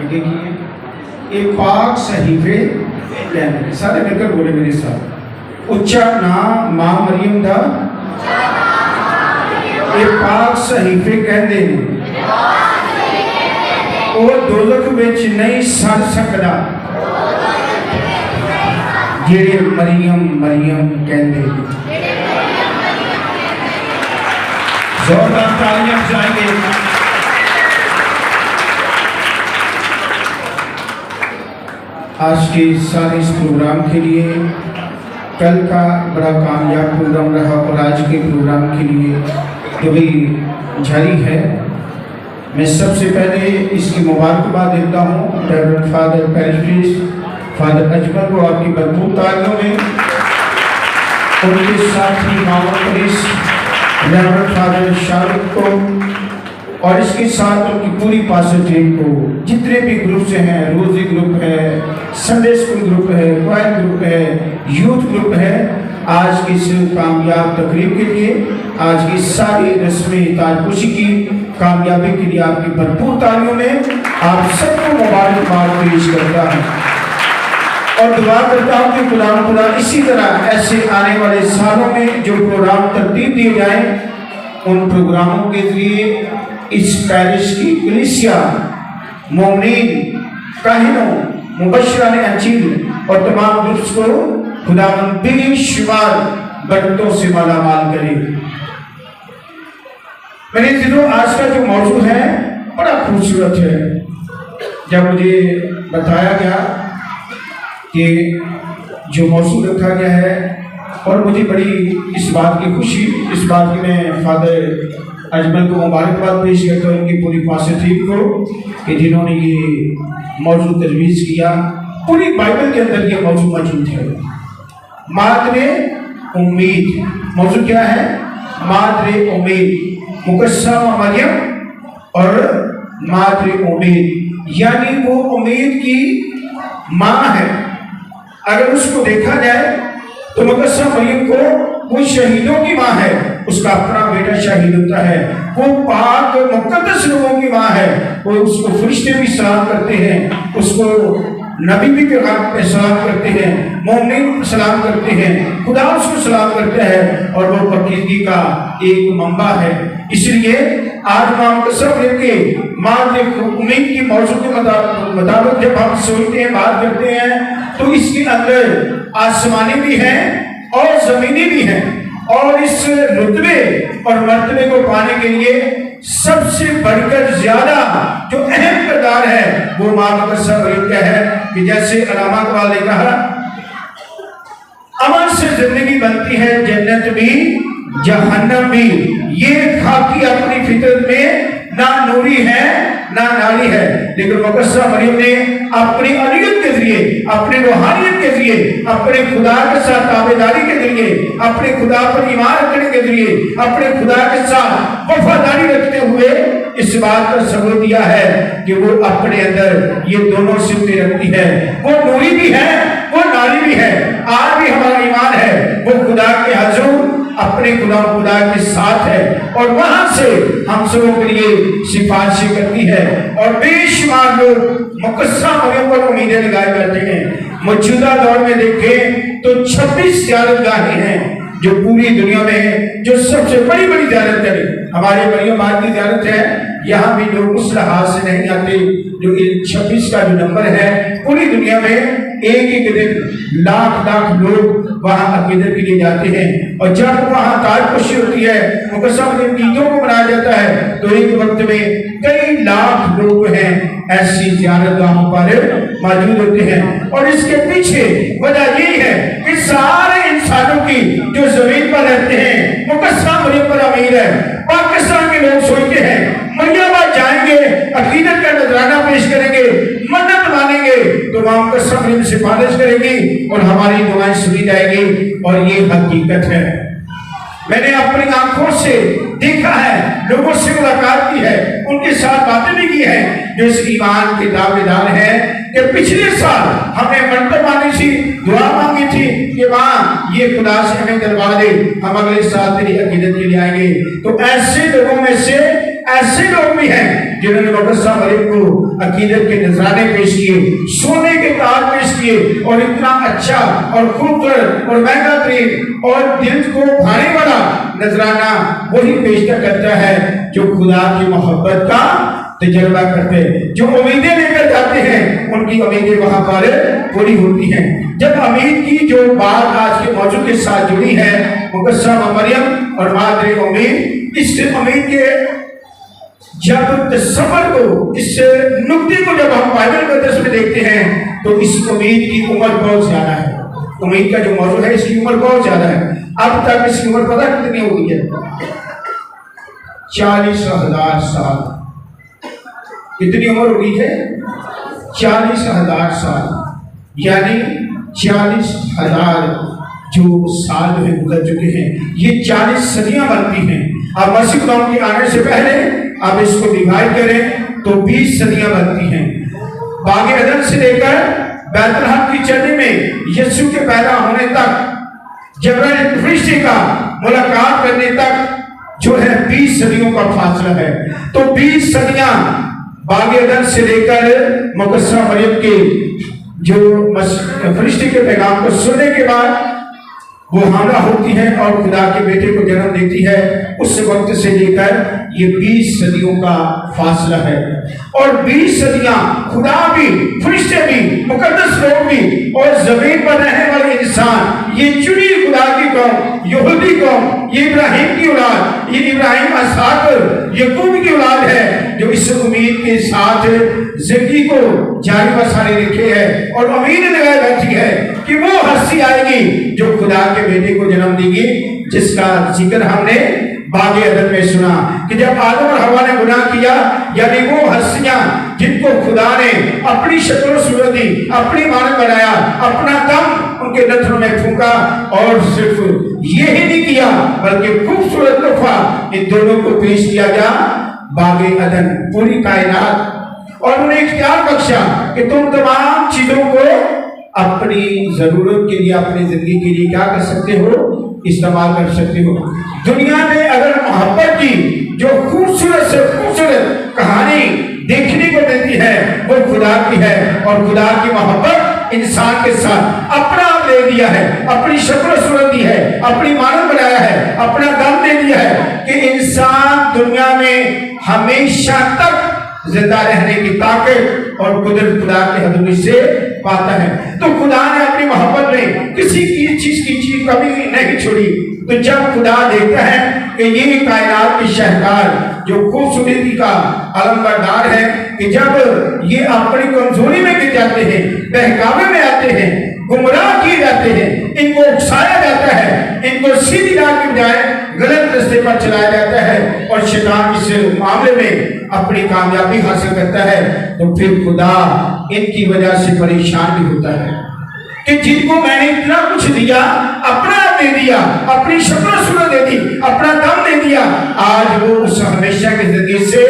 دیکھیے ایک پاک صحیفے لینے سارے مل کر بولے میرے ساتھ اچھا نام ماں مریم دا ایک پاک صحیفے کہہ دے وہ دوزخ وچ نہیں سڑ سکدا جڑے مریم مریم کہہ دے زوردار تالیاں جائیں گے. آج کے سارے اس پروگرام کے لیے کل کا بڑا کامیاب پروگرام رہا اور آج کے پروگرام کے لیے جو بھی جاری ہے. میں سب سے پہلے اس کی مبارکباد دیتا ہوں reverend father Paris father Ajmal کو آپ کی بھرپور تالیوں میں، ان کے ساتھی ماما پولیس ریورنڈ فادر شارق کو اور اس کے ساتھ ان کی پوری پاسٹر ٹیم کو، جتنے بھی گروپس ہیں، روزی گروپ ہے، سنڈے اسکول گروپ ہے، کوائر گروپ ہے، یوتھ گروپ ہے. آج کی اس کامیاب تقریب کے لیے، آج کی ساری رسمی تاجپوشی کی کامیابی کے لیے آپ کی بھرپور تالیوں میں آپ سب کو مبارکباد پیش کرتا ہوں اور دعا کرتا ہوں کہ خدا اسی طرح ایسے آنے والے سالوں میں جو پروگرام ترتیب دیے جائیں ان پروگراموں کے ذریعے اس پیرش کی کلیسیا مومنین کاہنوں مبشران انجیل اور تمام گروپس کو خداوند بے شمار برکتوں سے مالا مال کرے. میرے دلوں آج کا جو موضوع ہے بڑا خوبصورت ہے. جب مجھے بتایا گیا کہ جو موضوع رکھا گیا ہے اور مجھے بڑی اس بات کی خوشی، اس بات کی میں فادر اجمل کو مبارکباد پیش کرتا ہوں ان کی پوری پاسٹر ٹیم کو کہ جنہوں نے یہ موضوع تجویز کیا. پوری بائبل کے اندر یہ موضوع موجود ہے. مادر امید. موضوع کیا ہے؟ مادر امید. مقدسہ مریم اور مادر امید، یعنی وہ امید کی ماں ہے. اگر اس کو دیکھا جائے تو مقدسہ مریم کو وہ شہیدوں کی ماں ہے، اس کا اپنا بیٹا شہید ہوتا ہے. وہ پاک مقدس لوگوں کی ماں ہے. وہ اس کو فرشتے بھی سلام کرتے ہیں، اس کو نبی بھی پیغام پہ سلام کرتے ہیں، مومن سلام کرتے ہیں، خدا اس کو سلام کرتا ہے اور وہ پاکیزگی کا ایک منبع ہے. اس لیے آج ہم قسم لے کے مادر امید کی موضوع کے مطابق جب ہم سوچتے ہیں، بات کرتے ہیں تو اس کے اندر آسمانی بھی ہیں اور زمینی بھی ہیں، اور اس رتبے اور مرتبے کو پانے کے لیے سب سے بڑھ کر زیادہ جو اہم کردار ہے وہ ماں مقدسہ مریم کا ہے کہ جیسے علامہ اقبال نے کہا امن سے زندگی بنتی ہے جنت بھی جہنم بھی، یہ خاکی اپنی فطرت میں نہ نوری ہے نہ ناری ہے. لیکن مقدسہ مریم نے اپنی علیت کے ذریعے، اپنے روحانیت کے ذریعے، اپنے خدا کے ساتھ تابعداری کے ذریعے، اپنے خدا پر ایمان رکھنے کے ذریعے، اپنے خدا کے ساتھ وفاداری رکھتے ہوئے اس بات کا ثبوت دیا ہے کہ وہ اپنے اندر یہ دونوں صفتیں رکھتی ہے. وہ نوری بھی ہے، وہ ناری بھی ہے. آج بھی ہمارا ایمان ہے وہ خدا کے حضور اپنے خدا کے ساتھ ہے اور وہاں سے ہم سبوں کے لیے سفارشیں کرتی ہے. اور بے شمار لوگ مقدسہ مریم پر امیدیں لگائے کرتے ہیں. موجودہ دور میں دیکھیں تو 26 زیارت گاہیں ہیں جو پوری دنیا میں ہے، جو سب سے بڑی بڑی زیارت کریں. ہمارے مریم ماں کی زیارت ہے، یہاں بھی لوگ اس لحاظ سے نہیں آتے جو 26 کا جو نمبر ہے پوری دنیا میں ایک دن لاکھ لوگ وہاں عقیدت کے لیے جاتے ہیں. اور جب وہاں تاجپوشی ہوتی ہے، مقدسہ مریم کی عیدوں کو منایا جاتا ہے تو ایک وقت میں کئی لاکھ لوگ ہیں ایسی زیارت گاہوں پر موجود ہوتے ہیں. اور اس کے پیچھے وجہ یہی ہے کہ سارے انسانوں کی جو زمین پر رہتے ہیں مقدسہ مریم پر امید ہے. پاکستان کے لوگ سوچتے ہیں مریم آباد جائیں گے، عقیدت کا نذرانہ پیش کریں گے، منت مانیں گے تو وہاں مقدسہ مریم سفارش کرے گی اور ہماری دعائیں سنی جائے گی. اور یہ حقیقت ہے. میں نے اپنی آنکھوں سے دیکھا ہے، لوگوں سے ملاقات کی ہے، ان کے ساتھ باتیں بھی کی ہے جو اس ایمان کے دعویدار ہیں کہ پچھلے سال ہم نے منت مانی تھی، دعا مانگی تھی کہ ماں یہ خدا سے ہمیں دلوا دے، ہم اگلے سال تیری عقیدت کے لیے آئیں گے. تو ایسے لوگوں میں سے ایسے لوگ بھی ہیں جنہوں نے مقدسہ مریم کو عقیدت کے نذرانے پیش کیے، سونے کے تاج پیش کیے، اور اتنا اچھا اور خوبصورت اور مہنگا ترین اور دل کو بھانے والا نذرانہ وہی پیش کرتا ہے جو خدا کی محبت کا تجربہ کرتے ہیں، جو امیدیں لے کر جاتے ہیں ان کی امیدیں وہاں پر پوری ہوتی ہیں۔ جب امید کی جو بات آج کے موضوع کے ساتھ جڑی ہے، مقدسہ مریم اور مادر امید، اس امید کے جب تصور کو، اس نقطے کو جب ہم بائبل مقدس میں دیکھتے ہیں تو اس امید کی عمر بہت زیادہ ہے۔ امید کا جو موضوع ہے اس کی عمر بہت زیادہ ہے۔ اب تک اس کی عمر پتہ کتنی ہو گئی ہے؟ 40,000 سال۔ کتنی عمر ہو گئی ہے؟ 40,000 سال، یعنی 40,000 جو سال جو گزر چکے ہیں، یہ 40 صدیاں بنتی ہیں۔ اب مسیح قوم کے آنے سے پہلے آپ اس کو ڈیوائڈ کریں تو 20 صدیاں بنتی ہیں۔ باغ عدن سے لے کر بیت لحم کی چرنی میں یسوع کے پیدا ہونے تک، جبرائیل فرشتے کا ملاقات کرنے تک جو ہے 20 صدیوں کا فاصلہ ہے۔ تو 20 صدیاں باغ عدن سے لے کر مقدسہ مریم کے جو فرشتے کے پیغام کو سننے کے بعد وہ حاملہ ہوتی ہے اور خدا کے بیٹے کو جنم دیتی ہے، اس وقت سے لے کر یہ 20 صدیوں کا فاصلہ ہے۔ اور 20 صدیاں خدا بھی، فرشتے بھی، مقدس لوگ بھی اور زمین پر رہنے والے انسان، یہ چنی خدا کی قوم، یہودی قوم، یہ ابراہیم کی اولاد، یہ ابراہیم اسحاق یعقوب کی اولاد ہے جو اس امید کے ساتھ زندگی کو جاری و ساری رکھے ہے اور امید لگائے بیٹھی ہے کہ وہ ہستی آئے گی جو خدا کے بیٹے کو جنم دے گی، جس کا ذکر ہم نے باغ عدن میں سنا کہ جب آدم اور حوا نے گناہ کیا، یعنی وہ ہستیاں جن کو خدا نے اپنی شکل و صورت دی، اپنی مانند بنایا، اپنا دم ان کے نتھنوں میں پھونکا، اور صرف یہی نہیں کیا بلکہ خوبصورت تحفہ ان دونوں کو پیش کیا گیا باغ عدن، پوری کائنات، اور انہیں اختیار بخشا کہ تم تمام چیزوں کو اپنی ضرورت کے لیے، اپنی زندگی کے لیے کیا کر سکتے ہو؟ استعمال کر سکتے ہو۔ دنیا نے اگر محبت کی جو خوبصورت سے خوبصورت کہانی دیکھنے کو ملتی ہے وہ خدا کی ہے، اور خدا کی محبت انسان کے ساتھ اپنا آپ دے دیا ہے، اپنی شکل و صورت دی ہے، اپنی مانند بنایا ہے، اپنا دم دے دیا ہے کہ انسان دنیا میں ہمیشہ تک زندہ رہنے کی طاقت اور قدرت خدا کے حضور سے پاتا ہے۔ تو خدا نے اپنی محبت میں کسی چیز کی کمی نہیں چھوڑی۔ تو جب خدا دیکھتا ہے کہ یہ کائنات کی شہکار جو خوبصورتی کا علمبردار ہے، کہ جب یہ اپنی کمزوری میں گر جاتے ہیں، بہکاوے میں آتے ہیں، گمراہ کیے جاتے ہیں، ان کو اکسایا جاتا ہے، ان کو سیدھی راہ کی بجائے غلط راستے پر چلایا جاتا ہے، اور شیطان اس معاملے میں اپنی کامیابی حاصل کرتا ہے، تو پھر خدا ان کی وجہ سے پریشان بھی ہوتا ہے کہ جن کو میں نے اتنا کچھ دیا، اپنا دے دیا، اپنی شکل و صورت دے دی، اپنا دم دے دیا، آج وہ اس ہمیشہ کی زندگی سے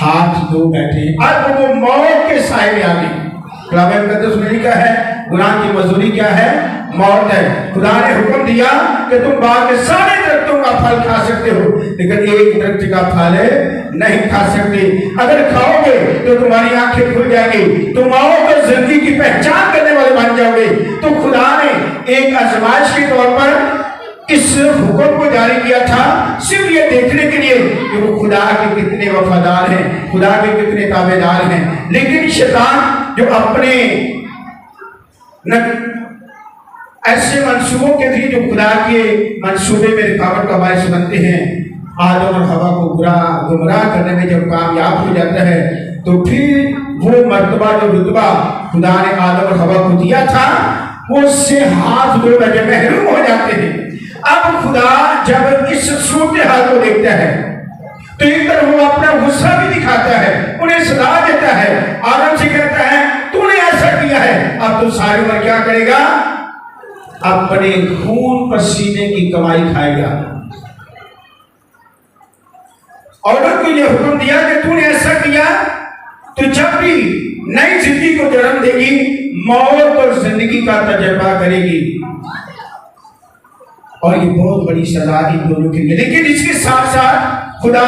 ہاتھ دھو بیٹھے ہیں، آج وہ موت کے سائے میں آ گئے۔ کلام مقدس میں لکھا ہے گناہ کی مزدوری کیا ہے؟ موت ہے۔ خدا نے حکم دیا کہ تم باغ کے سارے درختوں کا پھل کھا سکتے ہو لیکن ایک درخت کا پھل نہیں کھا سکتے، اگر کھاؤ گے تو تمہاری آنکھیں کھل جائیں گی، تم موت اور زندگی کی پہچان کرنے والے بن جاؤ گے۔ تو خدا نے ایک آزمائش کے طور پر اس حکم کو جاری کیا تھا، صرف یہ دیکھنے کے لیے کہ وہ خدا کے کتنے وفادار ہیں، خدا کے کتنے تابعدار ہیں۔ لیکن شیطان جو اپنے ایسے منصوبوں کے بھی جو خدا کے منصوبے میں رکاوٹ کا باعث بنتے ہیں، آدم اور حوا کو گمراہ کرنے میں جب کامیاب ہو جاتا ہے تو پھر وہ مرتبہ جو رتبہ خدا نے آدم اور حوا کو دیا تھا وہ اس سے ہاتھ دھو بیٹھے محروم ہو جاتے ہیں۔ اب خدا جب اس صورتحال کو دیکھتا ہے تو ایک طرف وہ اپنا غصہ بھی دکھاتا ہے، انہیں سزا دیتا ہے، آدم سے کہتا ہے تو نے ایسا کیا ہے، اب تو ساری عمر کیا کرے گا؟ اپنے خون پسینے کی کمائی کھائے گا۔ عورت کو یہ حکم دیا کہ تو نے ایسا کیا تو جب بھی نئی زندگی کو جنم دے گی، موت اور زندگی کا تجربہ کرے گی، اور یہ بہت بڑی سزا ان دونوں کے لیے۔ لیکن اس کے ساتھ ساتھ خدا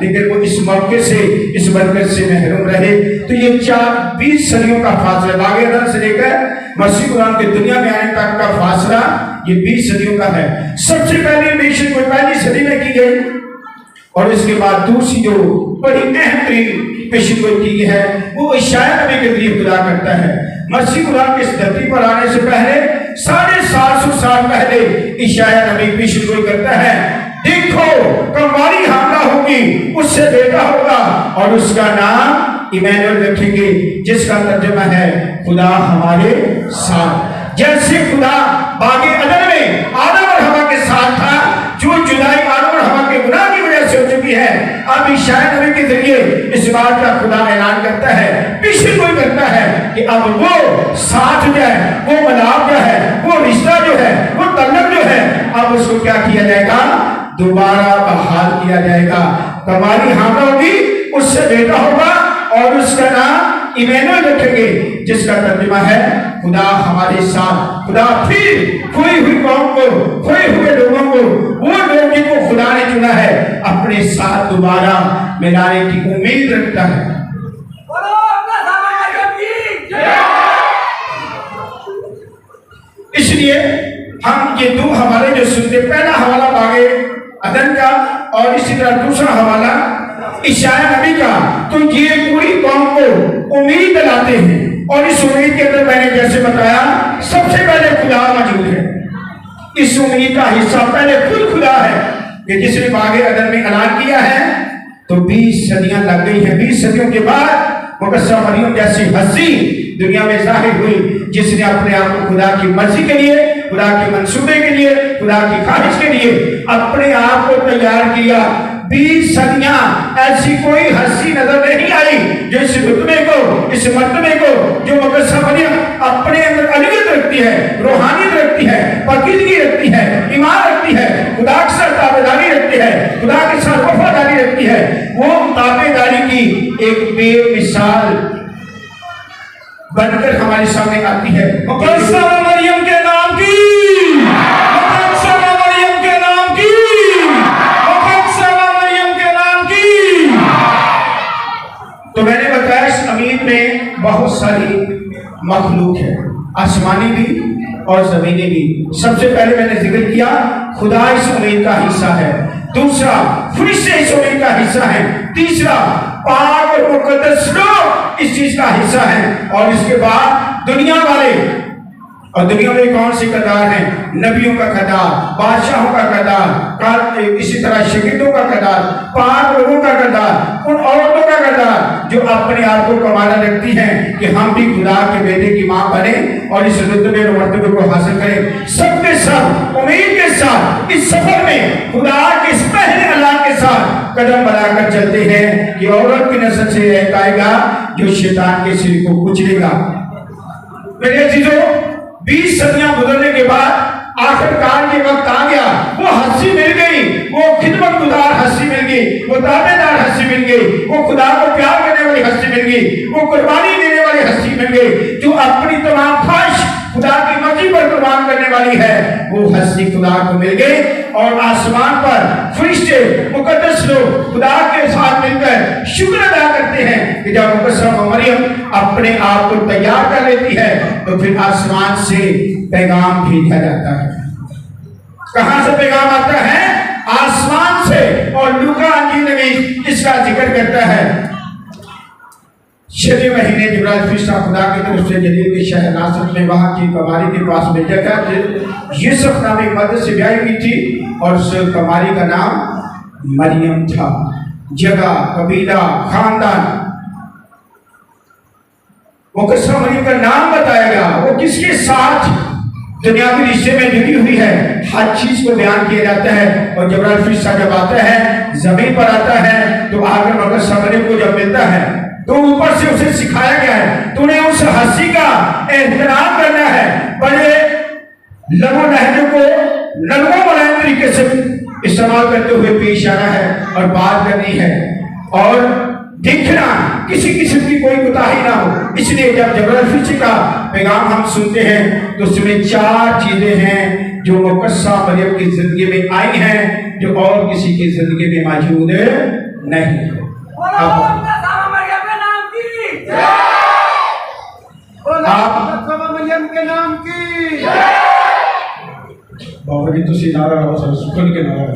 لیکن وہ اس موقع سے، اس برکت سے محروم رہے۔ تو یہ 20 صدیوں کا فاصلہ، باغ عدن سے لے کر مسیح قرآن کے دنیا میں آنے تک کا فاصلہ یہ 20 صدیوں کا ہے۔ سب سے پہلے مشن کوئی پہلی صدی میں کی گئی، اور اس کے بعد دوسری جو بڑی اہم ترین مشن کوئی کی ہے وہ اشعیا نبی کے ذریعے خدا کرتا ہے۔ مسیح قرآن کے اس دھرتی پر آنے سے پہلے 750 سال پہلے اشعیا نبی مشن کوئی کرتا ہے، دیکھو کماری حاملہ ہوگی، اس سے بیٹا ہوگا اور اس کا نام ایمانویل رکھیں گے، جس کا ترجمہ ہے خدا ہمارے ساتھ۔ جیسے خدا باغ عدن میں آدم اور حوا کے ساتھ تھا، جو جدائی آدم اور حوا کے گناہ کی وجہ سے ہو چکی ہے، اب اشعیا نبی کے ذریعے اس بات کا خدا اعلان کرتا ہے، مشن کوئی کرتا ہے کہ اب وہ ساتھ جو ہے، وہ ملاپ جو ہے، وہ رشتہ جو ہے، وہ تعلق جو ہے، اب اس کو کیا کیا جائے گا؟ دوبارہ بحال کیا جائے گا۔ کماری حاملہ ہوگی، اس سے بیٹا ہوگا اور اس کا نام ایمانویل رکھیں گے، جس کا ترجمہ ہے خدا ہمارے ساتھ۔ خدا پھر کھوئی ہوئی قوم کو، کھوئے ہوئے لوگوں کو، وہ لوگ جن کو خدا نے چنا ہے، اپنے ساتھ دوبارہ ملانے کی امید رکھتا ہے۔ اس لیے ہم یہ دو حوالے جو سنتے، پہلا حوالہ باغ عدن کا اور اسی طرح دوسرا حوالہ اشعیا نبی کا، تو یہ پوری قوم کو امید دلاتے ہیں، اور اس امید کے اندر میں نے جیسے بتایا سب سے پہلے خدا موجود ہے۔ اس امید کا حصہ پہلے خود خدا ہے کہ جس نے باغ عدن میں اعلان کیا ہے، تو 20 صدیاں لگ گئی ہیں۔ 20 صدیوں کے بعد مقدسہ مریم جیسی ہستی دنیا میں ظاہر ہوئی، جس نے اپنے آپ کو خدا کی مرضی کے لیے، خدا کے منصوبے کے لیے، خدا کی خواہش کے لیے اپنے آپ کو تیار کیا۔ 20 صدیاں ایسی کوئی ہستی نظر نہیں آئی جو اس رتبے کو، اس مرتبے کو جو مقدسہ مریم اپنے اندر الوہیت رکھتی ہے، روحانیت رکھتی ہے، پاکیزگی رکھتی ہے، ایمان رکھتی ہے، خدا کے ساتھ تابعداری رکھتی ہے، خدا کے ساتھ وفاداری رکھتی ہے، وہ تابعداری کی ایک بے مثال بن کر ہمارے سامنے آتی ہے۔ مقدسہ مریم کے نام کی، مقدسہ مریم کے نام کی، مقدسہ مریم کے نام کی۔ تو میں نے بتایا اس امید میں بہت ساری مخلوق ہے، آسمانی بھی اور زمینی بھی۔ سب سے پہلے میں نے ذکر کیا خدا اس امید کا حصہ ہے، دوسرا فرشتے اس امید کا حصہ ہے، تیسرا پاک اور مقدس لوگ اس چیز کا حصہ ہیں، اور اس کے بعد دنیا والے۔ اور دنیا میں کون سی کردار ہیں؟ نبیوں کا کردار، بادشاہوں کا کردار، اسی طرح شہیدوں کا کردار، پاک لوگوں کا کردار، ان عورتوں کا کردار جو اپنے آپ کو کمانا رکھتی ہیں کہ ہم بھی خدا کے بیٹے کی ماں بنے اور اس رتبے اور مرتبے کو حاصل کریں۔ سب کے سب امید کے ساتھ اس سفر میں خدا کے اس پہلے اعلان کے ساتھ قدم بڑھا کر چلتے ہیں کہ عورت کی نسل سے ایک آئے گا جو شیطان کے سر کو کچلے گا۔ میرے عزیزو، 20 صدیاں گزرنے کے بعد آخر کار کے وقت آ گیا، وہ ہستی مل گئی، وہ خدمت گزار ہستی مل گئی، وہ تابع دار ہستی مل گئی، وہ خدا کو پیار کرنے والی ہستی مل گئی، وہ قربانی دینے والی ہستی مل گئی، جو اپنی تمام خواہش خدا کی مرضی پر قربان کرنے والی ہے۔ وہ ہستی خدا کو مل گئی، اور آسمان پر فرشتے مقدس لوگ خدا کے ساتھ مل کر شکر ادا کرتے ہیں کہ جب مقدسہ مریم اپنے آپ کو تیار کر لیتی ہے تو پھر آسمان سے پیغام بھیجا جاتا ہے۔ کہاں سے پیغام آتا ہے؟ آسمان سے۔ اور لوکا انجیل میں اس کا ذکر کرتا ہے، 6 مہینے جبرائیل فرشتہ خدا کی طرف سے جلیل کے شہر ناصرت میں وہاں کی کماری کے پاس بھیجا گیا۔ یوسف نامی مرد سے بیاہی ہوئی تھی اور اس کماری کا نام مریم تھا۔ جگہ، قبیلہ، خاندان، مقدسہ مریم کا نام بتایا گیا، وہ کس کے ساتھ دنیاوی رشتے میں جڑی ہوئی ہے، ہر چیز کو بیان کیا جاتا ہے۔ اور جبرائیل فرشتہ جب آتا ہے، زمین پر آتا ہے، تو آ کر مقدسہ مریم کو جب ملتا ہے تو اوپر سے اسے سکھایا گیا ہے تو انہیں اس ہستی کا احترام کرنا ہے، بڑے لب و لہجے کو نرم و ملائم طریقے سے استعمال کرتے ہوئے پیش آنا ہے اور بات کرنی ہے، اور دیکھنا کسی قسم کی کوئی کوتاہی نہ ہو۔ اس لیے جب جبرائیل فرشتے کا پیغام ہم سنتے ہیں تو اس میں 4 چیزیں ہیں جو مقدسہ مریم کی زندگی میں آئی ہیں, جو اور کسی کی زندگی میں موجود نہیں ہے. مریم کے نام کی بابا جی تو نعرہ سن کے نعرہ.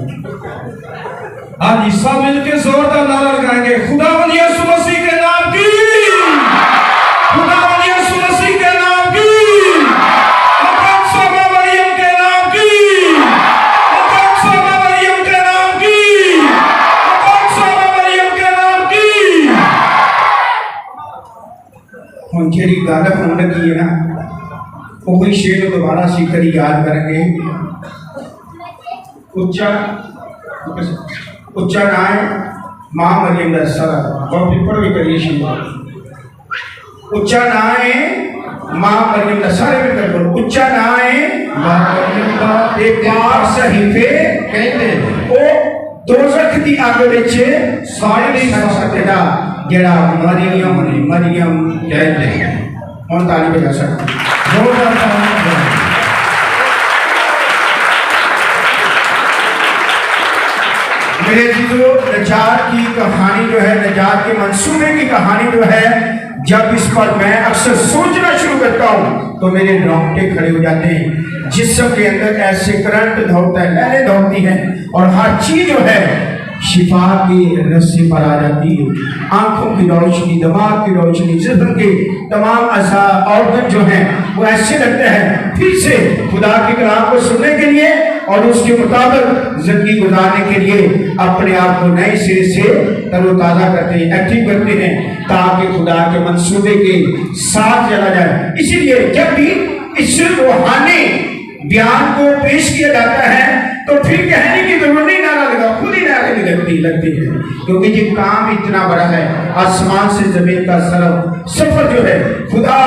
آج سب مل کے زوردار نعرہ لگائیں گے, خدا یسوع مسیح کے نام کی, خدا یسوع مسیح کے نام کی, مقدسہ مریم کے نام کی, مقدسہ مریم کے نام کی, مقدسہ مریم کے نام کی. ہم جیری غالب ہونے کی ہے نا, وہی شعر دوبارہ سیکھ کر یاد کریں گے. اچھا نائے ماں مریم دا سرا بہت پیپر بھی کریے شیئر. اچھا نائے ماں مریم دا سارے بھی کر بولو. اچھا نائے ماں مریم دا ایک بار صحیفے کہتے ہیں او دوزخ دی آگے بچے سارے سارے دا جڑا مریم کہتے ہیں. ہم تعلیم بجا سکتے ہیں. میرے عزیزو, نجات کی کہانی جو ہے, نجات کے منصوبے کی کہانی جو ہے, جب اس پر میں اکثر سوچنا شروع کرتا ہوں تو میرے رونگٹے کھڑے ہو جاتے ہیں. جسم کے اندر ایسے کرنٹ دوڑتا ہے, لہریں دوڑتی ہیں, اور ہر چیز جو ہے شفا کی رسی پر آ جاتی ہے. آنکھوں کی روشنی, دماغ کی روشنی, جسم کے تمام اعضاء آرگن جو ہیں وہ ایسے لگتے ہیں پھر سے خدا کے کلام کو سننے کے لیے اور اس کے مطابق زندگی گزارنے کے لیے اپنے آپ کو نئے سرے سے تر و تازہ کرتے ہیں, ایکٹیو کرتے ہیں, تاکہ خدا کے منصوبے کے ساتھ چلا جائے. اسی لیے جب بھی اس روحانی بیان کو پیش کیا جاتا ہے تو پھر کہنے کی ضرورت نہیں, نعرہ لگا, خود ہی نعرے میں لگتی ہے, کیونکہ یہ کام اتنا بڑا ہے. آسمان سے زمین کا سفر جو ہے, خدا,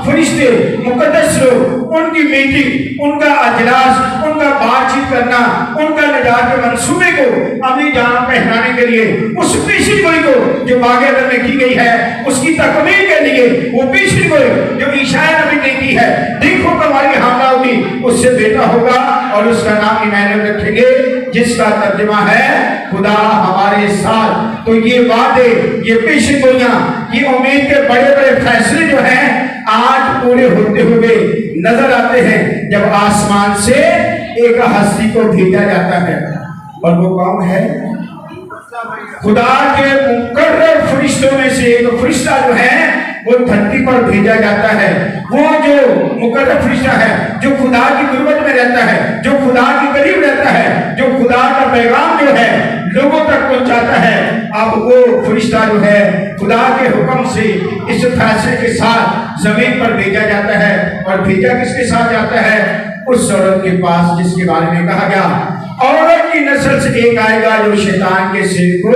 فرشتے, مقدس لوگ, ان کی میٹنگ, ان کا اجلاس, ان کا بات چیت کرنا, ان کا نجات کے منصوبے کو اپنی جان پہنانے کے لیے, اس پیشن گوئی کو جو باغ عدن میں کی گئی ہے اس کی تکمیل کے لیے, وہ پیشن گوئی جو عیسائی نبی نے کی ہے, دیکھو تمہاری حاملہ ہوگی, اس سے بیٹا ہوگا اور اس کا نام ایمانوئیل رکھیں گے, جس کا ترجمہ ہے خدا ہمارے ساتھ. تو یہ وعدے, یہ پیشن گوئیاں, یہ امید کے بڑے بڑے فیصلے جو ہیں آج پورے ہوتے ہوئے نظر آتے ہیں جب آسمان سے ایک ہستی کو بھیجا جاتا ہے. اور وہ کون ہے؟ خدا کے مقرر فرشتوں میں سے ایک فرشتہ جو ہے وہ دھرتی پر بھیجا جاتا ہے. وہ جو مقرر فرشتہ ہے جو خدا کی قربت میں رہتا ہے, جو خدا کے قریب رہتا ہے, جو خدا کا پیغام جو ہے لوگوں تک پہنچاتا ہے. اب وہ فرشتہ جو ہے خدا کے حکم سے اس فیصلے کے ساتھ زمین پر بھیجا جاتا ہے. اور بھیجا کس کے ساتھ جاتا ہے؟ اس عورت کے پاس جس کے بارے میں کہا گیا عورت کی نسل سے ایک آئے گا جو شیطان کے سر کو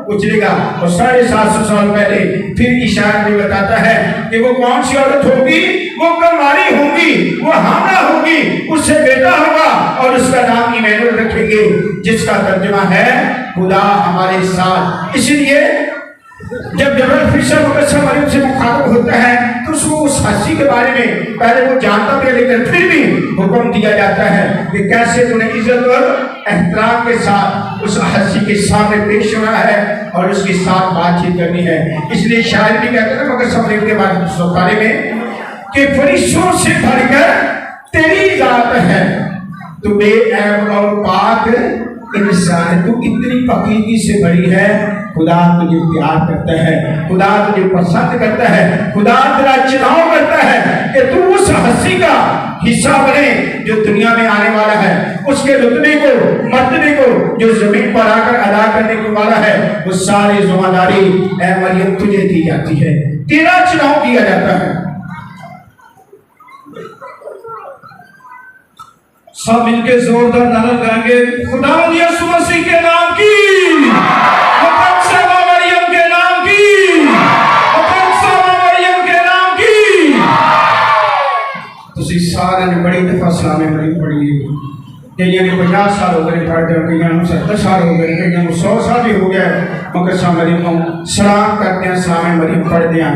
کچلے گا. اور 750 سال پہلے پھر اشارہ بھی بتاتا ہے کہ وہ کون سی عورت ہوگی؟ وہ کنواری ہوگی, وہ حاملہ ہوگی, اس سے بیٹا ہوگا اور اس کا نام ایمانوئیل رکھیں گے, جس کا ترجمہ ہے خدا ہمارے ساتھ. اس لیے جب جبرائیل فرشتہ مقدسہ مریم سے مخاطب ہوتا ہے تو اس کو اس ہستی کے بارے میں پہلے وہ جانتا بھی ہے, لیکن پھر بھی حکم دیا جاتا ہے کہ کیسے انہیں عزت اور احترام کے ساتھ اس ہستی کے سامنے پیش ہونا ہے اور اس کے ساتھ بات چیت کرنی ہے. اس لیے شاعر بھی کہتے ہیں مقدسہ مریم کے بارے میں کہ فرشتوں سے بڑھ کر تیری ذات ہے, تو بے عیب اور پاک انسان, تو اتنی پاکیزگی سے بڑی ہے. خدا تجھے پیار کرتا ہے, خدا تجھے پسند کرتا ہے, خدا تیرا چناؤ کرتا ہے کہ تو اس ہستی کا حصہ بنے جو دنیا میں آنے والا ہے, اس کے رتبے کو, مرتبے کو جو زمین پر آ کر ادا کرنے کو والا ہے. وہ ساری ذمہ داری اے مریم تجھے دی جاتی ہے, تیرا چناؤ کیا جاتا ہے. سب مل کے زوردار نعرہ لگائیں گے, خدا یسوع مسیح کے نام کی, مقدسہ مریم کے نام کی, مقدسہ مریم کے نام کی. تسی سارے نے بڑی دفعہ سلام مریم پڑھی ہے. کئی نے 50 سال ہو گئے پڑھتے ہیں, کئی نے 70 سال ہو گئے, کئی نے 100 سال بھی ہو گئے مقدسہ مریم کو سلام کرتے ہیں, سلام مریم پڑھتے ہیں.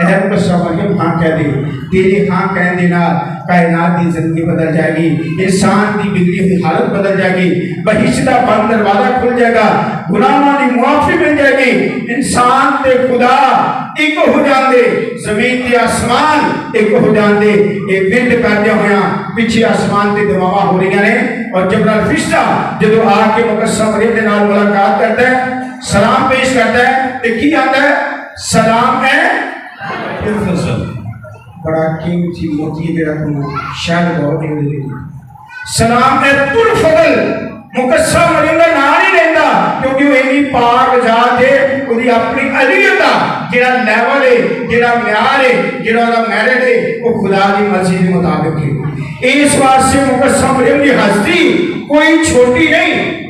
اے مقدسہ مریم ہاں کہہ دے، تیرے ہاں کہنے دے نال کائنات کی زندگی بدل جائے گی، انسان کی بگڑی ہوئی حالت بدل جائے گی، بہشت کا بند دروازہ کھل جائے گا، گناہاں کی معافی مل جائے گی، انسان تے خدا ایک ہو جان دے، زمین تے آسمان ایک ہو جان دے۔ یہ وند کردے ہویا پیچھے آسمان تے دعاواں ہو رہی ہیں، اور جبرائیل فرشتہ جدو آ کے مقدسہ مریم دے نال ملاقات کرتا ہے، سلام پیش کرتا ہے، تے کی آتا ہے؟ سلام ہے الفضل۔ بڑا قیمتی موتی جڑا تم شاید بہت نہیں دے، سلام ہے الفضل۔ مقدسہ مریم دا نام نہیں لینا کیونکہ وہ اتنی پاک ذات ہے، وہی اپنی علیت دا جڑا لیول ہے، جڑا معیار ہے، جڑا دا میرٹ ہے، وہ خدا دی مرضی کے مطابق ہے۔ اس واسطے مقدسہ مریم دی ہستی کوئی چھوٹی نہیں۔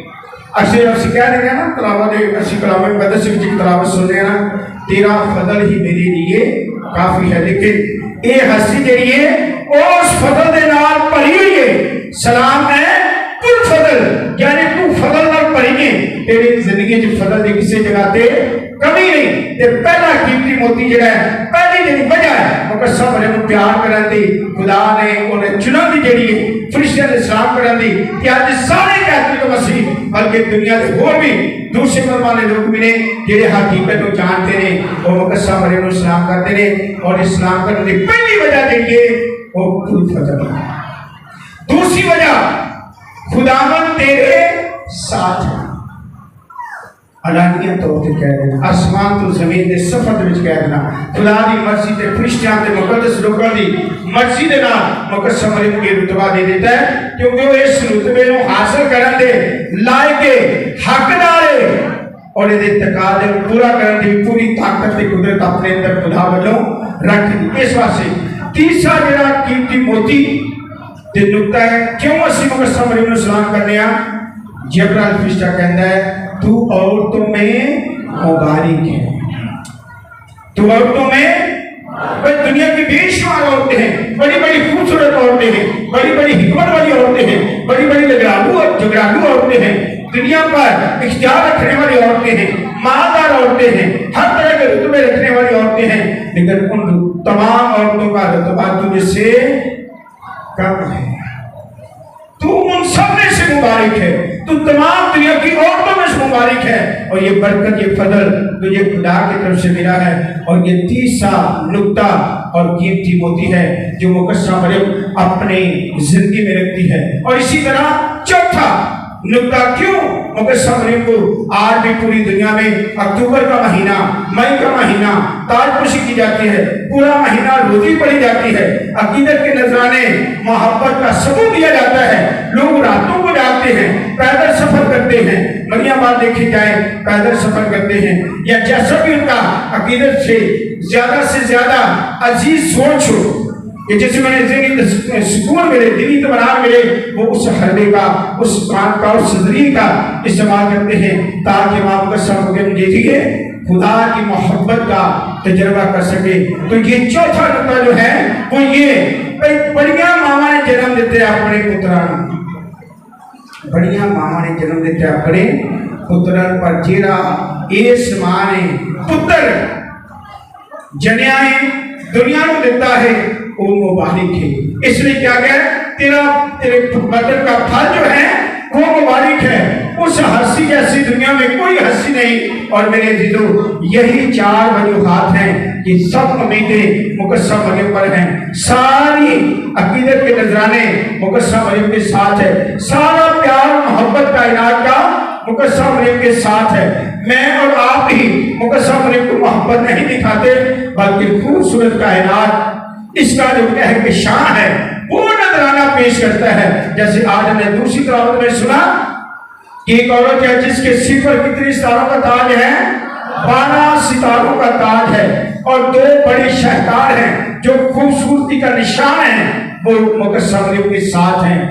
اسی کہہ رہے ہیں نا تلاوت، اسی کلام مقدس کی تلاوت سن رہے ہیں نا، تیرا فضل ہی میرے لیے کافی ہے، لیکن یہ ہستی جڑی ہے اس فضل دے نال بھری ہوئی ہے۔ سلام ہے کل فضل، یعنی تو فضل نال بھری ہے، تیری زندگی چ فضل دی کسی جگہ تے کمی نہیں۔ تے پہلا قیمتی موتی جڑا ہے، پہلی جڑی وجہ ہے مقدسہ مریم نوں پیار کرن دی، خدا نے انہیں چنن دی جڑی ہے فرشتیاں دے سلام کرن دی، کہ اج سارے کیتھولک مسیح بلکہ دنیا دے ہور بھی دوسرے مذہب والے لوگ بھی نے جڑے حقیقت کو جانتے ہیں، وہ مقدسہ مریم نوں سلام کرتے ہیں، اور اسلام کرنے کی پہلی وجہ جڑی ہے وہ خود فضل ہے۔ دوسری وجہ خداوند تیرے ساتھ ہے، علانیہ طور تے کہہ دینا، آسمان تو زمین دے سفر دے وچ کہہ دینا، خدا دی مرضی تے فرشتیاں تے مقدس لوکاں دی مرضی دے نال مقدسہ مریم کی رتبہ دے دیتا ہے، کیونکہ وہ اس رتبے نوں حاصل کرن دے لائق حقدار ہے، اور یہ تقاضے پورا کرن دی پوری طاقت تے قدرت اپنے اندر خدا والوں رکھ دی۔ اس واسطے تیسرا جڑا قیمتی موتی تے نقطہ ہے، کیوں اسی مقدسہ مریم نوں سلام کرنے ہاں؟ جبرائیل فرشتہ کہندا ہے تو عورتوں میں مبارک ہے، تو عورتوں میں دنیا کی بے شمار عورتیں ہیں، بڑی بڑی خوبصورت عورتیں ہیں، بڑی بڑی حکمت والی عورتیں ہیں، بڑی بڑی جگرالو عورتیں ہیں، دنیا پر اختیار رکھنے والی عورتیں ہیں، مالدار عورتیں ہیں، ہر طرح کے رتبے رکھنے والی عورتیں ہیں، لیکن ان تمام عورتوں کا رتبہ تجھ سے کم ہے۔ تو ان سب میں سے مبارک ہے، تو تمام دنیا کی عورتوں میں سے مبارک ہے، اور یہ برکت، یہ فضل تجھے خدا کی طرف سے ملا ہے۔ اور یہ تیسرا نقطہ اور قیمتی موتی ہے جو مقدسہ مریم اپنی زندگی میں رکھتی ہے۔ اور اسی طرح چوتھا نقطہ، کیوں مقدسہ مریم کو آج بھی پوری دنیا میں اکتوبر کا مہینہ، مئی کا مہینہ تاج پوشی کی جاتی ہے، پورا مہینہ روزی پڑھی جاتی ہے، عقیدت کے نذرانے محبت کا ثبوت دیا جاتا ہے، لوگ راتوں کو جاگتے ہیں، پیدل سفر کرتے ہیں، مریم بات دیکھی جائے پیدل سفر کرتے ہیں، یا جیسا بھی ان کا عقیدت سے زیادہ عزیز سوچ ہو کہ جس میں ذہنی سکون ملے، دلی اطمینان ملے، وہ اس حربے کا، اس قرآن کا، اس زندگی کا استعمال کرتے ہیں تاکہ ماں مقدسہ مریم جیسے خدا کی محبت کا تجربہ کر سکے۔ تو یہ چوتھا نقطہ جو ہے وہ یہ بڑیاں ماما نے جنم دیتے اپنے پتران، بڑیاں ماما نے جنم دیتے اپنے پتران پر، جیڑا اس ماں نے پتر جنیا ہے دنیا کو دیتا ہے وہ مبارک ہے۔ اس لیے کیا کہ تیرے بدن کا پھل جو ہے وہ مبارک ہے، اس ہستی جیسی دنیا میں کوئی ہستی نہیں۔ اور میرے عزیزو، یہی چار وجوہات ہیں کہ سب امیدیں مقدسہ مریم پر ہیں، ساری عقیدت کے نذرانے مقدسہ مریم کے ساتھ ہے، سارا پیار محبت کائنات کا مقدسہ مریم کے ساتھ ہے۔ میں اور آپ ہی مقدسہ مریم کو محبت نہیں دکھاتے، بلکہ خوبصورت کائنات اس کا جو کہ شان ہے وہ نذرانہ پیش کرتا ہے۔ جیسے آج ہم نے دوسری تلاوت میں سنا کہ ایک عورت ہے جس کے سر پر کتنی ستاروں کا تاج ہے؟ 12 ستاروں کا تاج ہے، اور 2 بڑے شہکار ہیں جو خوبصورتی کا نشان ہے، وہ مقدسہ مریم کے ساتھ ہیں۔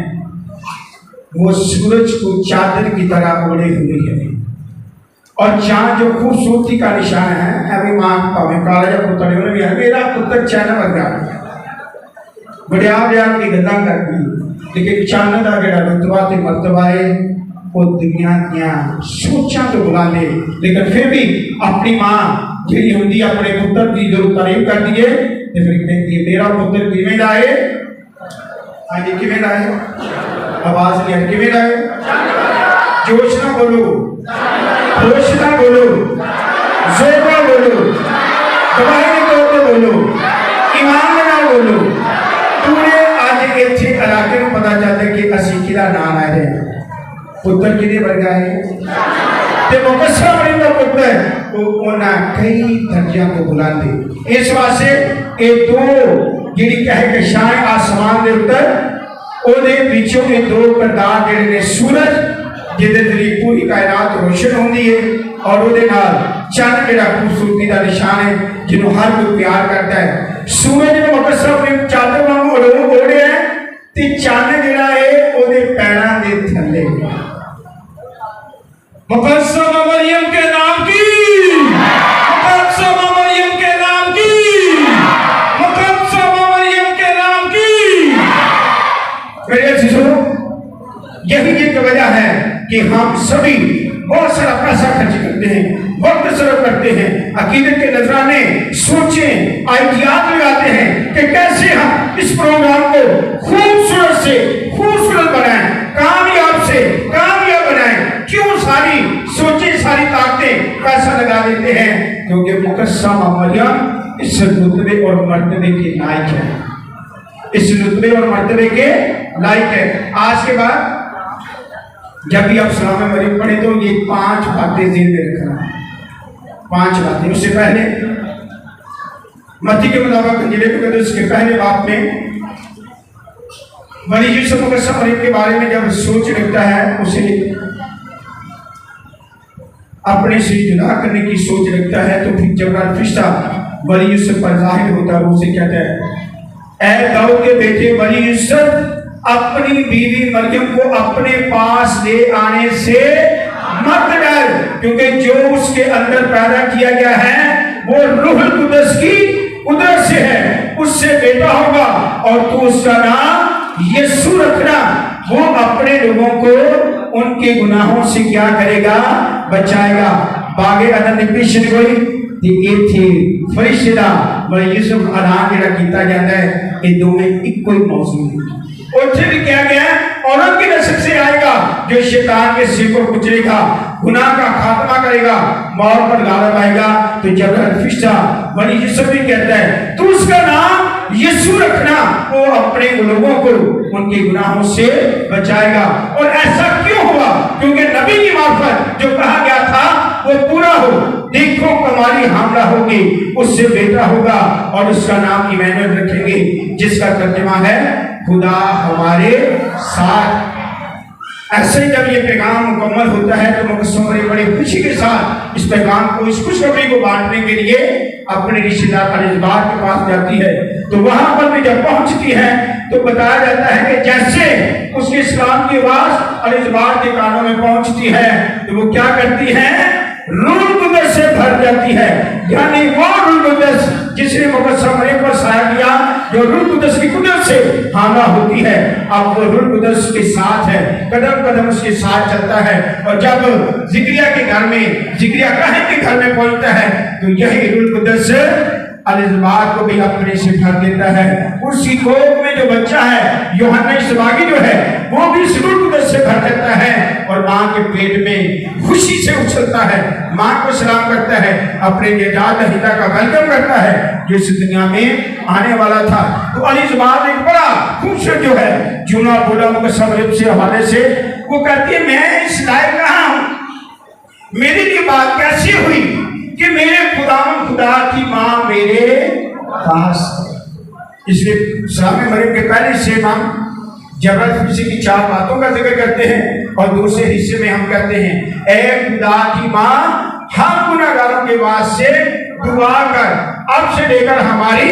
وہ سورج کو چادر کی طرح اوڑے ہوئے ہے، اور چاند جو خوبصورتی کا نشان ہے، ابھی ماں پاویں کالا جا پتر نے بھی ہے، میرا پتر چین ورگا بڑیا بڑیا کی گدا کر دی، لیکن چاند کا جڑا رتبہ تے مرتبہ ہے وہ دنیا دیا سوچاں تو بلا لے، لیکن پھر بھی اپنی ماں جی یہودی اپنے پتر کی جو تعریف کر دیے تو پھر کہتی ہے میرا پتر کیویں لائے آج کیویں لائے آواز نہیں آئی کیویں لائے جوش نہ بولو ہوش نہ بولو زور نہ بولو گواہی کے طور پہ بولو ایمان نہ بولو پورے آج ایتھے علاقے کو پتا چلتا ہے کہ اسی کدا نام آئے ہیں پتر کدے ورگا ہے تے مقصہ مریم کا پتر وہ انہاں کئی درجیاں کو بلاندے اس واسطے اے دو جڑی کہے کہ شان آسمان دے اوپر او دے پیچھے اے دو کردار جڑے نے سورج جدے ذریعے پوری کائنات روشن ہوندی ہے اور وہ دے نال چاند جڑا خوبصورتی دا نشان ہے جنوں ہر کوئی پیار کرتا ہے سورج نے مقصہ مریم چادر وانگوں اوڑے ہے تے چاند جڑا ہے او دے پیراں دے تھلے مقدسہ مریم کے نام کی مقدسہ مریم کے نام کی مقدسہ مریم کے نام کی میرے عزیزو یہی ایک وجہ ہے کہ ہم سبھی بہت سارا پیسہ خرچ کرتے ہیں وقت صرف کرتے ہیں عقیدت کے نذرانے سوچیں آئیڈیات لگاتے ہیں کہ کیسے ہم اس پروگرام کو خوبصورت سے خوبصورت بنائیں کامیاب سے کامیاب بنائیں کیوں ساری سوچیں ساری طاقتیں پیسہ لگا دیتے ہیں کیونکہ مقدسہ مریم اس رتبے اور مرتبے کے لائق ہے اس رتبے اور مرتبے کے لائق ہے آج کے بعد جب بھی آپ سلام مریم پڑھیں تو یہ 5 باتیں ذہن میں رکھنا 5 باتیں اس سے پہلے متی کے مطابق انجیل مقدس کے پہلے باب میں ولی یوسف مقدسہ مریم کے بارے میں جب سوچ رکھتا ہے اسے اپنے سے جدا کرنے کی سوچ رکھتا ہے تو پھر جبرائیل فرشتہ ولی یوسف پر ظاہر ہوتا ہے وہ اسے کہتا ہے اے داؤد کے بیٹے ولی یوسف اپنی بیوی مریم کو اپنے پاس لے آنے سے مت ڈر کیونکہ جو اس کے اندر پیدا کیا گیا ہے وہ روح القدس کی قدرت سے ہے اس سے بیٹا ہوگا اور تو اس کا نام یسوع رکھنا وہ اپنے لوگوں کو ان کے گناہوں سے کیا کرے گا بچائے گا باغ عدن پیشن کوئی تے ایتھے فرشتہ ولی یوسف اعلان جڑا کیتا جاندا ہے یہ دو میں ایک کوئی موضوع ہے اوتھے بھی کیا گیا عورت کی نسل سے آئے گا جو شیطان کے سر کو کچلے گا گناہ کا خاتمہ کرے گا موت پر غالب آئے گا تو جبرائیل فرشتہ ولی یوسف بھی کہتا ہے تو اس کا نام یسوع رکھنا وہ اپنے لوگوں کو ان کے گناہوں سے بچائے گا اور ایسا کیوں ہوا کیونکہ نبی کی معرفت جو کہا گیا تھا وہ پورا ہو دیکھو کماری حاملہ ہوگی اس سے بیٹا ہوگا اور اس کا نام ایمانویل رکھیں گے جس کا ترجمہ ہے خدا ہمارے ساتھ ایسے ہی جب یہ پیغام مکمل ہوتا ہے تو مقدسہ مریم بڑی خوشی کے ساتھ اس پیغام کو اس خوشخبری کو بانٹنے کے لیے اپنے رشتہ دار الزبار کے پاس جاتی ہے تو وہاں پر بھی جب پہنچتی ہے تو بتایا جاتا ہے کہ جیسے اس کے اسلام کی آواز الزبار کے کانوں میں پہنچتی ہے تو وہ کیا کرتی ہے روح القدس سے بھر جاتی ہے یعنی وہ روح القدس جس نے مقدسہ مریم پر سایہ کیا جو روح القدس کی قدرت سے حاملہ ہوتی ہے اب وہ روح القدس کے ساتھ ہے قدم قدم اس کے ساتھ چلتا ہے اور جب زکریا کے گھر میں زکریا کاہن کے گھر میں پہنچتا ہے تو یہی روح القدس الزبار کو بھی اپنے سے بھر دیتا ہے اس کی گود میں جو بچہ ہے یوحنا اسباغی جو ہے وہ بھی روح القدس سے بھر دیتا ہے اور ماں کے پیٹ میں خوشی سے اچھلتا ہے ماں کو سلام کرتا ہے اپنے نجات دہندہ کا ویلکم کرتا ہے جو اس دنیا میں آنے والا تھا تو الزبار ایک بڑا خوبصورت جو ہے جونا بولا مقدسہ مریم سے حوالے سے وہ کہتی ہے میں اس لائق کہاں ہوں میری یہ بات کیسی ہوئی کہ میرے خدا کی ماں میرے پاس اس لیے سلام مریم کے پہلے سے ہم جبرائیل فرشتے کی 4 باتوں کا ذکر کرتے ہیں اور دوسرے حصے میں ہم کہتے ہیں اے خدا کی ماں ہم گناہگاروں کے واسطے دعا کر اب سے لے کر ہماری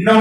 9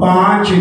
5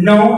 9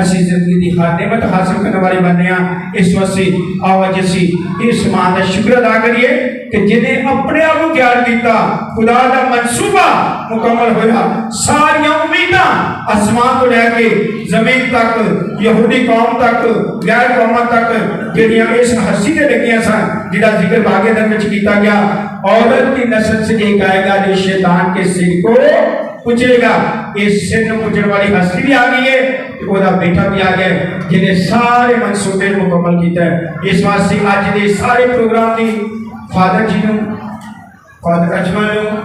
اسی زندگی دی ہر نعمت حاصل کرنے والی بننے ہیں. اس واسطے آؤ اج اسی اس ماں دا شکر ادا کریے کہ جنہیں اپنے آپ کو تیار کیتا, خدا دا منصوبہ مکمل ہویا. ساری امیداں آسمان تو لے کے زمین تک, یہودی قوم تک, غیر قوماں تک جڑیاں اس ہستی تے لگیاں سن جہاں ذکر باغ دن وچ کیتا گیا, عورت کی نسل سے ایک آئے گا جو شیطان کے سر کو کچلے گا. اس سر کو کچلنے والی ہستی بھی آ گئی ہے, وہ دا بیٹا بھی آ گیا ہے جنہیں سارے منصوبے مکمل کیتا ہے. اس واسطے اج دے سارے پروگرام دی فادر جی نو, فادر اجمل نو,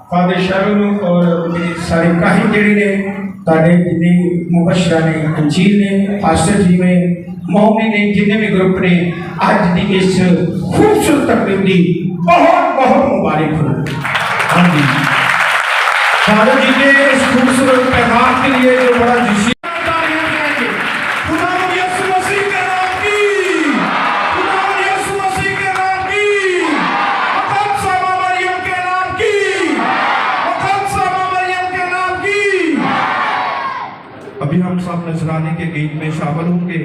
فادر شرم نو اور میرے سارے کاہن جڑے نے تاڑے جنہیں مبشرہ نے, انجیل نے, پاسٹر جی میں, مومن نے, جنہیں بھی گروپ نے آج دی اس خوبصورت تقریب دی بہت بہت مبارک ہو. ہاں جی فادر جی کے اس خوبصورت پیغام کے لیے جو بڑا جشن ابھی ہم سب نذرانے کے گیت میں شامل ہوں گے.